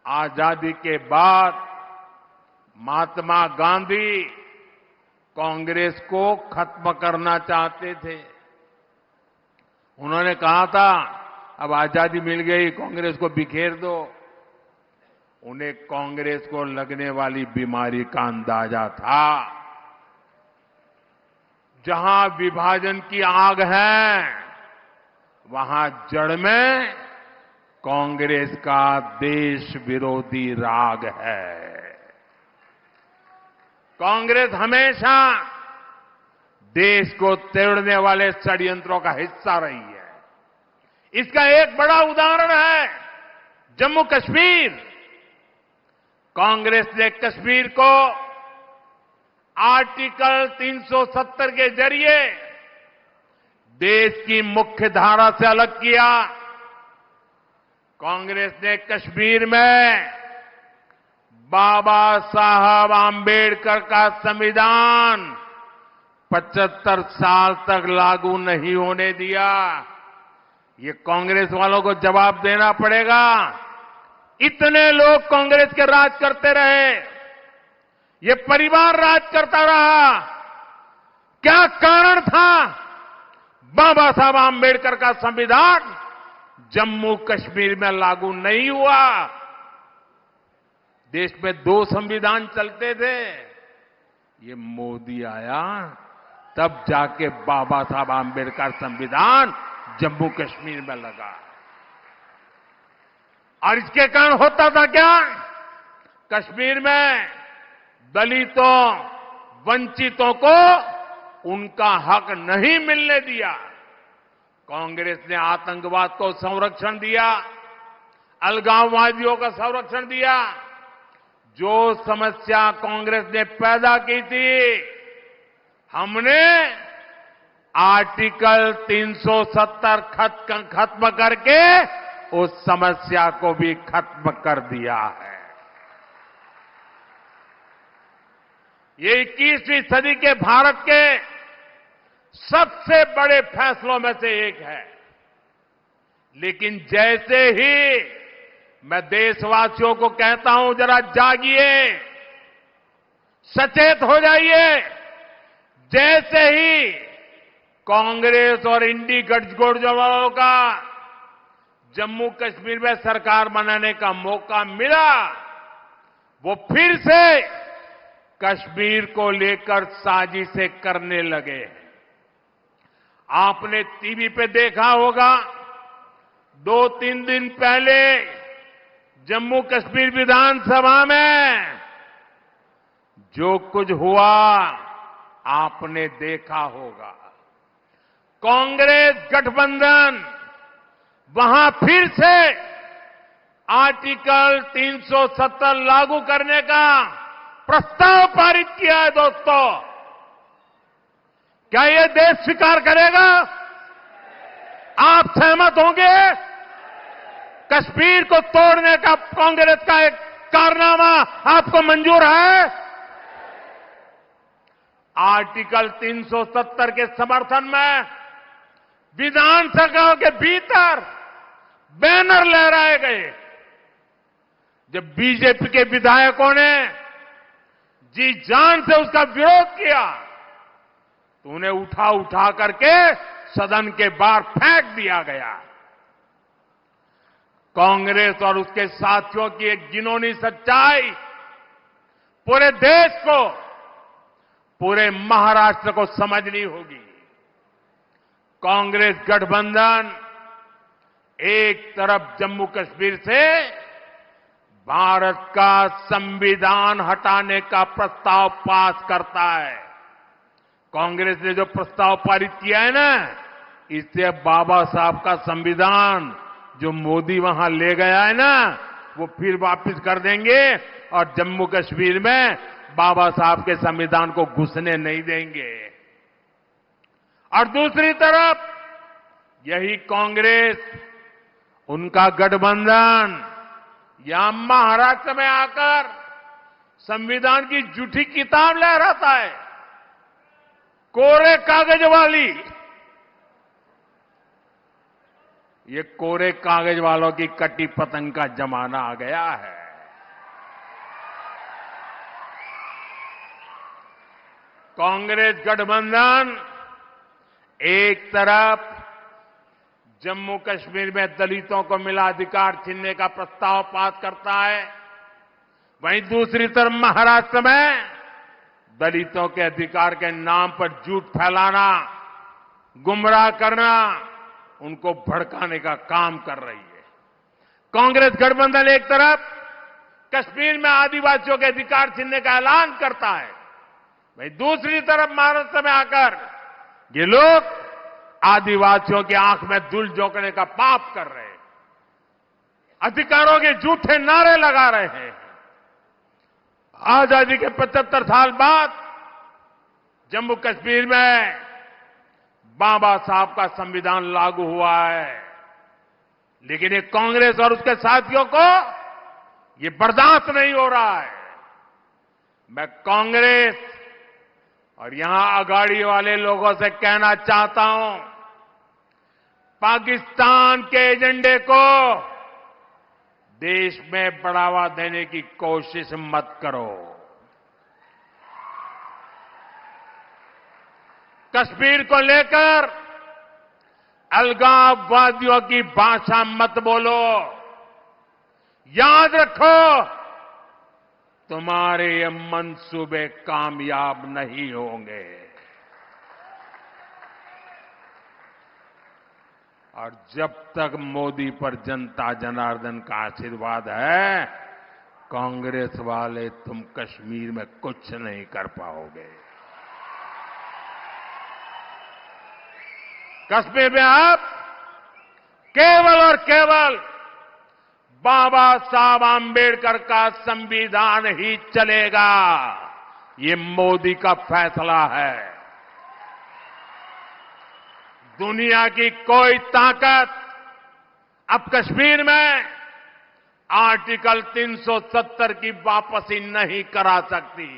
आजादी के बाद महात्मा गांधी कांग्रेस को खत्म करना चाहते थे। उन्होंने कहा था अब आजादी मिल गई, कांग्रेस को बिखेर दो। उन्हें कांग्रेस को लगने वाली बीमारी का अंदाजा था। जहां विभाजन की आग है, वहां जड़ में कांग्रेस का देश विरोधी राग है। कांग्रेस हमेशा देश को तोड़ने वाले षड्यंत्रों का हिस्सा रही है। इसका एक बड़ा उदाहरण है जम्मू कश्मीर। कांग्रेस ने कश्मीर को आर्टिकल 370 के जरिए देश की मुख्य धारा से अलग किया। कांग्रेस ने कश्मीर में बाबा साहब आंबेडकर का संविधान 75 साल तक लागू नहीं होने दिया। ये कांग्रेस वालों को जवाब देना पड़ेगा। इतने लोग कांग्रेस के राज करते रहे, ये परिवार राज करता रहा। क्या कारण था बाबा साहब आंबेडकर का संविधान जम्मू कश्मीर में लागू नहीं हुआ? देश में 2 संविधान चलते थे। ये मोदी आया तब जाके बाबा साहब आंबेडकर संविधान जम्मू कश्मीर में लगा। और इसके कारण होता था क्या? कश्मीर में दलितों, वंचितों को उनका हक नहीं मिलने दिया। कांग्रेस ने आतंकवाद को संरक्षण दिया, अलगाववादियों का संरक्षण दिया। जो समस्या कांग्रेस ने पैदा की थी, हमने आर्टिकल 370 खत्म करके उस समस्या को भी खत्म कर दिया है। ये 21वीं सदी के भारत के सबसे बड़े फैसलों में से एक है। लेकिन जैसे ही मैं देशवासियों को कहता हूं जरा जागिए, सचेत हो जाइए। जैसे ही कांग्रेस और इंडी गठजोड़ वालों का जम्मू कश्मीर में सरकार बनाने का मौका मिला, वो फिर से कश्मीर को लेकर साजिशें करने लगे। आपने टीवी पे देखा होगा, 2-3 दिन पहले जम्मू कश्मीर विधानसभा में जो कुछ हुआ आपने देखा होगा। कांग्रेस गठबंधन वहां फिर से आर्टिकल 370 लागू करने का प्रस्ताव पारित किया है। दोस्तों, क्या ये देश स्वीकार करेगा? आप सहमत होंगे? कश्मीर को तोड़ने का कांग्रेस का एक कारनामा आपको मंजूर है? आर्टिकल 370 के समर्थन में विधानसभा के भीतर बैनर लहराए गए। जब बीजेपी के विधायकों ने जी जान से उसका विरोध किया तो उन्हें उठा करके सदन के बाहर फेंक दिया गया। कांग्रेस और उसके साथियों की एक घिनौनी सच्चाई पूरे देश को, पूरे महाराष्ट्र को समझनी होगी। कांग्रेस गठबंधन एक तरफ जम्मू कश्मीर से भारत का संविधान हटाने का प्रस्ताव पास करता है। कांग्रेस ने जो प्रस्ताव पारित किया है ना, इससे बाबा साहब का संविधान जो मोदी वहां ले गया है ना, वो फिर वापस कर देंगे और जम्मू कश्मीर में बाबा साहब के संविधान को घुसने नहीं देंगे। और दूसरी तरफ यही कांग्रेस, उनका गठबंधन यहां महाराष्ट्र में आकर संविधान की झूठी किताब लहराता है, कोरे कागज वाली। ये कोरे कागज वालों की कटी पतंग का जमाना आ गया है। कांग्रेस गठबंधन एक तरफ जम्मू कश्मीर में दलितों को मिला अधिकार छीनने का प्रस्ताव पास करता है, वहीं दूसरी तरफ महाराष्ट्र में दलितों के अधिकार के नाम पर झूठ फैलाना, गुमराह करना, उनको भड़काने का काम कर रही है। कांग्रेस गठबंधन एक तरफ कश्मीर में आदिवासियों के अधिकार छीनने का ऐलान करता है, वहीं दूसरी तरफ महाराष्ट्र में आकर ये लोग आदिवासियों की आंख में धूल झोंकने का पाप कर रहे हैं, अधिकारों के झूठे नारे लगा रहे हैं। आजादी के 75 साल बाद जम्मू कश्मीर में बाबा साहब का संविधान लागू हुआ है, लेकिन ये कांग्रेस और उसके साथियों को ये बर्दाश्त नहीं हो रहा है। मैं कांग्रेस और यहां अगाड़ी वाले लोगों से कहना चाहता हूं, पाकिस्तान के एजेंडे को देश में बढ़ावा देने की कोशिश मत करो। कश्मीर को लेकर अलगाववादियों की भाषा मत बोलो। याद रखो, तुम्हारे ये मंसूबे कामयाब नहीं होंगे। और जब तक मोदी पर जनता जनार्दन का आशीर्वाद है, कांग्रेस वाले तुम कश्मीर में कुछ नहीं कर पाओगे। कश्मीर में अब केवल और केवल बाबा साहब आंबेडकर का संविधान ही चलेगा। ये मोदी का फैसला है। दुनिया की कोई ताकत अब कश्मीर में आर्टिकल 370 की वापसी नहीं करा सकती।